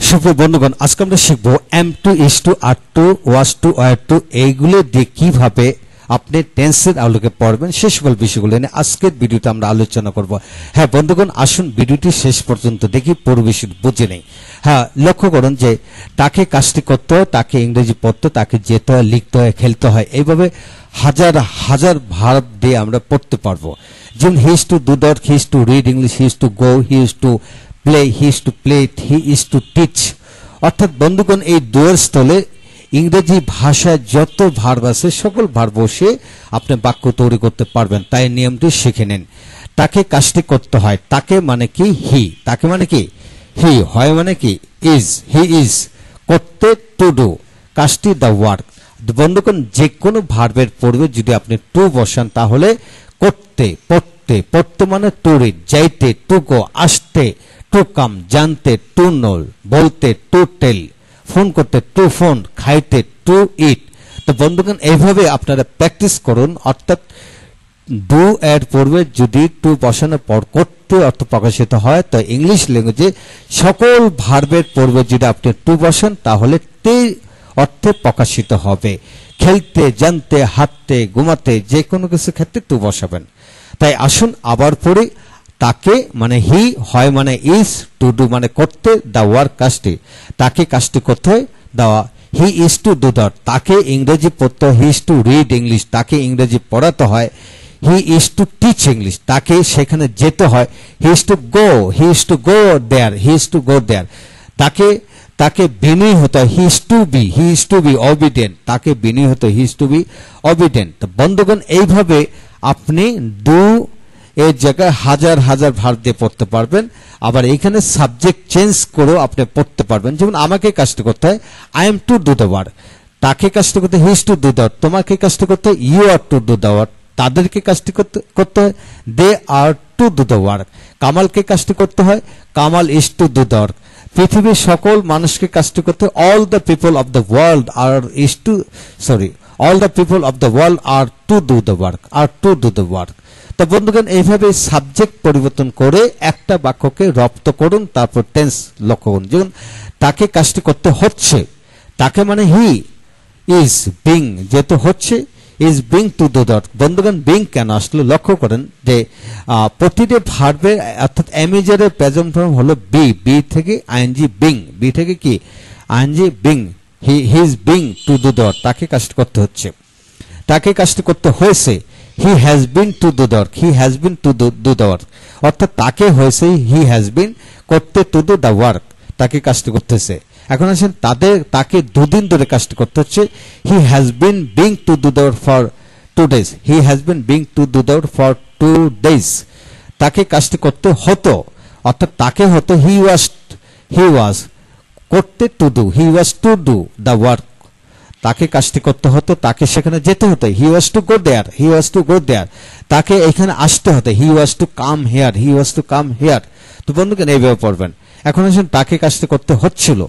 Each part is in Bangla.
সুপ্রিয় বন্ধুগণ, আজকে আমরা শিখবো M2 is to R2 was to were to এইগুলো দিয়ে কিভাবে আপনি টেন্সের আলোকে পড়বেন সে সকল বিষয়গুলো নিয়ে আজকের ভিডিওতে আমরা আলোচনা করব। হ্যাঁ বন্ধুগণ, আসুন ভিডিওটি শেষ পর্যন্ত দেখি, পুরো বিষয় বুঝে নেই। হ্যাঁ, লক্ষ্য করুন যে তাকে কাজটি করতে হয়, তাকে ইংরেজি পড়তে, তাকে যেতে হয়, লিখতে হয়, খেলতে হয়, এইভাবে হাজার হাজার ভার্ব দিয়ে আমরা পড়তে পারবো। যেমন হি is to do that, he is to read English, he is to go, he is to play, he is to play it, he is to teach. অর্থাৎ বন্ধুগণ, এই দুয়ের স্থলে ইংরেজি ভাষায় যত ভার্ব আছে সকল ভার্ব বসে আপনি বাক্য তৈরি করতে পারবেন। তাই নিয়মটি শিখে নিন। তাকে কাজটি করতে হয়, তাকে মানে কি হি, তাকে মানে কি হি, হয় মানে কি ইজ, হি ইজ, করতে টু ডু, কাজটি দ্য ওয়ার্ক। বন্ধুগণ, যে কোনো ভার্বের পূর্বে যদি আপনি টু বসান তাহলে করতে, পড়তে, পড়তে মানে টু রিড, যাইতে টু গো, আসতে টু কাম, জানতে টু নো, বলতে টু টেল, ফোন করতে টু ফোন, খাইতে টু ইট। তো বন্ধুগণ, এইভাবে আপনারা প্র্যাকটিস করুন। অর্থাৎ ডু এর পূর্বে যদি টু বসানোর পর করতে অর্থ প্রকাশিত হয়, তো ইংলিশ ল্যাঙ্গুয়েজে সকল ভার্বের পূর্বে যদি আপনি টু বসান তাহলে তে অর্থে প্রকাশিত হবে। খেলতে, জানতে, হাঁটতে, ঘুমাতে, যে কোনো কিছু ক্ষেত্রে টু বসাবেন। তাই আসুন আবার পড়ি। তাকে মানে হি, হয় মানে ইজ, টু ডু মানে করতে, দা ওয়ার্ক কাজটি, তাকে কাজটি করতে হয়, দেওয়া, he is to do that, তাকে ইংরেজি পড়তে হয়, he is to read English, তাকে ইংরেজি পড়াতে হয়, he is to teach English, তাকে সেখানে যেতে হয়, he is to go, he is to go there, he is to go there, তাকে বিনয়ী হতে হয়, he is to be obedient, তাকে বিনয়ী হতে হয়, he is to be obedient. তো বন্ধুগণ, এইভাবে আপনি ডু এর জায়গায় হাজার হাজার ভার্ব দিয়ে পড়তে পারবেন। আবার এখানে সাবজেক্ট চেঞ্জ করেও আপনি পড়তে পারবেন। যেমন আমাকে কাজটি করতে হয়, I am to do the work, তাকে কাজটি করতে he is to do the work, তোমাকে কাজটি করতে হয়, you are to do the work, তাদেরকে কাজটি করতে হয়, they are to do the work, কামালকে কাজটি করতে হয়, Kamal is to do the work, পৃথিবীর সকল মানুষকে কাজটি করতে হয়, all the people of the world are is to all the people of the world R to do the work. তো বন্ধুগণ, এইভাবে সাবজেক্ট পরিবর্তন করে একটা বাক্যকে রপ্ত করুন, তারপর টেন্স লক্ষ্য করুন। যেমন তাকে কাজটি করতে হচ্ছে, তাকে মানে হি ইজ বিং, যেহেতু হচ্ছে is being to do that. বন্ধুগণ, বিং কেন আসলে লক্ষ্য করেন যে প্রতিটি ভার্বের অর্থাৎ এমিজারের প্রেজেন্ট ফর্ম হলো বি, বি থেকে আইএনজি বিং, বি থেকে কি ING being, he is being to do that, তাকে কাজটি করতে হচ্ছে, তাকে কাজটি করতে হয়েছে, he has been to do the work, he has been to do the work, অর্থাৎ তাকে হয়েছে, হি হ্যাজ বিন করতে টু ডু দ্য ওয়ার্ক, তাকে কাজটি করতেছে। এখন আসেন তাকে দুদিন ধরে কাজটি করতে হচ্ছে, he has been being to do the work for 2 days, he has been being to do the work for 2 days। তাকে কাজটি করতে হতো, অর্থাৎ তাকে হতো, হি ওয়াজ করতে to do, he was two do the work, তাকে কাজটি করতে হতো, তাকে সেখানে যেতে হতো, হি ওয়াজ টু গো দেয়ার, তাকে এখানে আসতে হতো, হি ওয়াজ টু কাম হিয়ার। তো বন্ধুকে এইভাবে পড়বেন। এখন আসেন তাকে কাজটি করতে হচ্ছিল,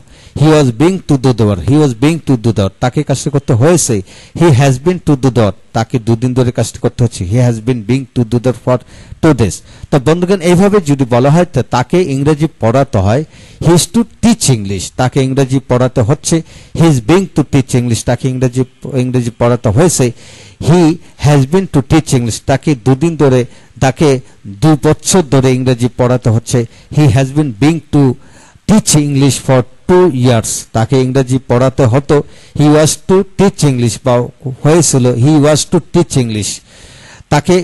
he was being to do the work, তাকে কাজটি করতে হয়েছে, he has been to do the work, তাকে দুদিন ধরে কাজটি করতে হচ্ছে, he has been being to do the work for 2 days। তো বন্ধুগণ, এইভাবে যদি বলা হয় তো তাকে ইংরেজি পড়াতে হয়, he is to teach English, তাকে ইংরেজি পড়াতে হচ্ছে, হি is being two teach English, তাকে ইংরেজি পড়াতে হয়েছে, he has been two teach English, তাকে 2 বছর ধরে ইংরেজি পড়াতে হচ্ছে, he has been being two teach English for 2 years, তাকে ইংরেজি পড়াতে হতো, হি ওয়াজ টু টিচ ইংলিশ বা হয়েছিল, হি ওয়াজ টু টিচ ইংলিশ, তাকে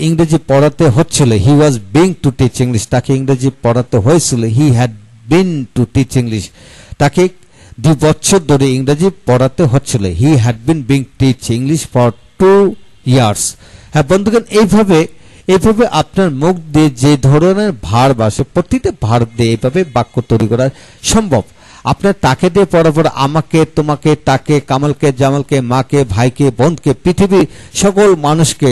ইংরেজি পড়াতে হচ্ছিল, he was being two teach English, তাকে ইংরেজি পড়াতে হয়েছিল, he had been to teach English, তাকে 2 বছর ধরে ইংরেজি পড়াতে হচ্ছিল, he had been being teach English for 2 years। হ্যাঁ বন্ধুগণ, এইভাবে আপনার মুখ দিয়ে যে ধরনের ভার্ব আসে প্রতিটা ভার্ব দিয়ে এইভাবে বাক্য তৈরি করা সম্ভব। আপনার তাকে দিয়ে পড়ার আমাকে, তোমাকে, তাকে, কামালকে, জামালকে, মাকে, ভাইকে, বোনকে, পৃথিবীর সকল মানুষকে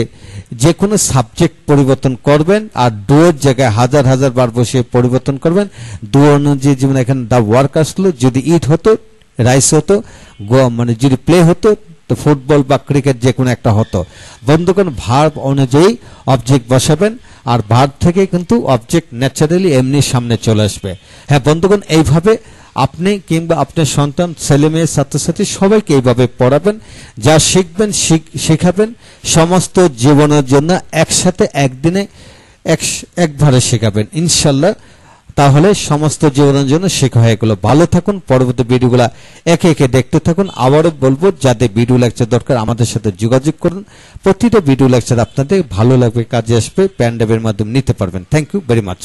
যে কোনো সাবজেক্ট পরিবর্তন করবেন, আর ডুয়ের জায়গায় হাজার হাজার বার বসে পরিবর্তন করবেন। ডু অনুযায়ী যেমন এখানে দ্য ওয়ার্ক আসলো, যদি ইট হতো, রাইস হতো, মানে যদি প্লে হতো তো ফুটবল বা ক্রিকেট যে কোনো একটা হতো। বন্ধুগণ, ভার্ব অনুযায়ী অবজেক্ট বসাবেন, আর ভার্ব থেকে কিন্তু অবজেক্ট ন্যাচারালি এমনি সামনে চলে আসবে। হ্যাঁ বন্ধুগণ, এইভাবে আপনি কিংবা আপনার সন্তান, ছেলে মেয়ে, ছাত্রছাত্রী সবাইকে এইভাবে পড়াবেন। যা শিখবেন শেখাবেন সমস্ত জীবনের জন্য একসাথে একদিনে একবারে শেখাবেন ইনশাল্লাহ। তাহলে সমস্ত জীবনের জন্য শেখা হয়ে গেল। ভালো থাকুন, পরবর্তী ভিডিওগুলো একে একে দেখতে থাকুন। আবারও বলবো, যাদের ভিডিও লেকচার দরকার আমাদের সাথে যোগাযোগ করুন। প্রতিটা ভিডিও লেকচার আপনাদের ভালো লাগবে, কাজে আসবে, পেন ড্রাইভের মাধ্যমে নিতে পারবেন। Thank you very much.